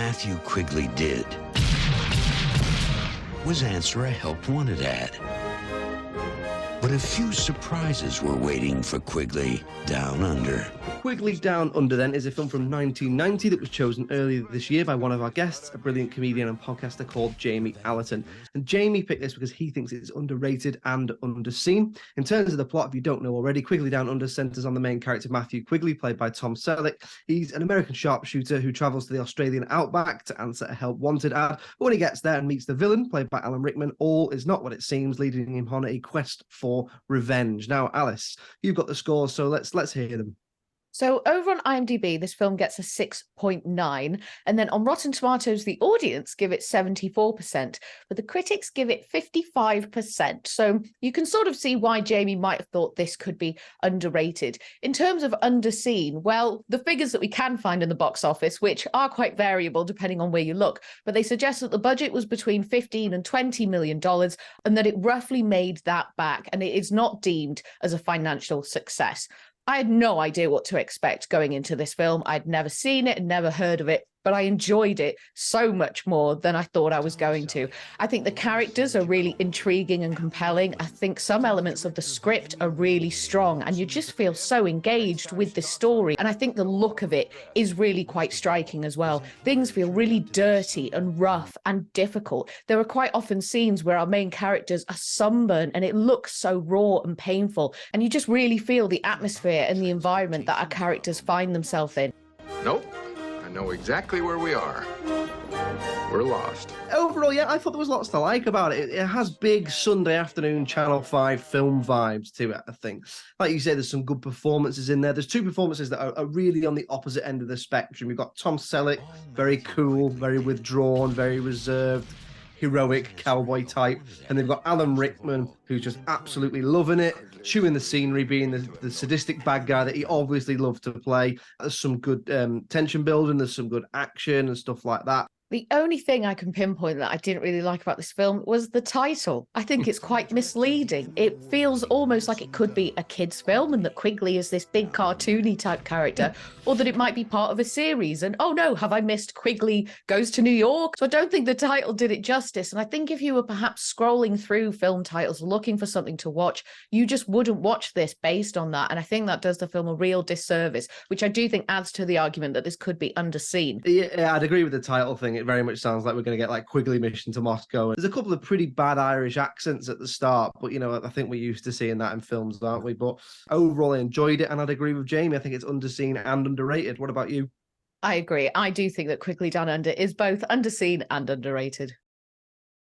Matthew Quigley did was answer a help wanted ad. But a few surprises were waiting for Quigley Down Under. Quigley Down Under, then, is a film from 1990 that was chosen earlier this year by one of our guests, a brilliant comedian and podcaster called Jamie Allerton. And Jamie picked this because he thinks it's underrated and underseen. In terms of the plot, if you don't know already, Quigley Down Under centres on the main character Matthew Quigley, played by Tom Selleck. He's an American sharpshooter who travels to the Australian outback to answer a help wanted ad. But when he gets there and meets the villain, played by Alan Rickman, all is not what it seems, leading him on a quest for revenge. Now, Alice, you've got the scores, so let's hear them. So over on IMDb, this film gets a 6.9, and then on Rotten Tomatoes, the audience give it 74%, but the critics give it 55%. So you can sort of see why Jamie might have thought this could be underrated. In terms of underseen, well, the figures that we can find in the box office, which are quite variable depending on where you look, but they suggest that the budget was between $15 and $20 million, and that it roughly made that back, and it is not deemed as a financial success. I had no idea what to expect going into this film. I'd never seen it and never heard of it, but I enjoyed it so much more than I thought I was going to. I think the characters are really intriguing and compelling. I think some elements of the script are really strong, and you just feel so engaged with the story. And I think the look of it is really quite striking as well. Things feel really dirty and rough and difficult. There are quite often scenes where our main characters are sunburned and it looks so raw and painful. And you just really feel the atmosphere and the environment that our characters find themselves in. Nope. I know exactly where we are. We're lost. Overall, yeah, I thought there was lots to like about it. It has big Sunday afternoon Channel 5 film vibes to it, I think. Like you say, there's some good performances in there. There's two performances that are really on the opposite end of the spectrum. We've got Tom Selleck, very cool, very withdrawn, very reserved, heroic cowboy type. And they've got Alan Rickman, who's just absolutely loving it, chewing the scenery, being the sadistic bad guy that he obviously loved to play. There's some good tension building, there's some good action and stuff like that. The only thing I can pinpoint that I didn't really like about this film was the title. I think it's quite misleading. It feels almost like it could be a kid's film and that Quigley is this big cartoony type character, or that it might be part of a series. And oh no, have I missed Quigley Goes to New York? So I don't think the title did it justice. And I think if you were perhaps scrolling through film titles looking for something to watch, you just wouldn't watch this based on that. And I think that does the film a real disservice, which I do think adds to the argument that this could be underseen. Yeah, I'd agree with the title thing. It very much sounds like we're going to get like Quigley Mission to Moscow. There's a couple of pretty bad Irish accents at the start, but I think we're used to seeing that in films, aren't we? But overall, I enjoyed it, and I'd agree with Jamie. I think it's underseen and underrated. What about you? I agree. I do think that Quigley Down Under is both underseen and underrated.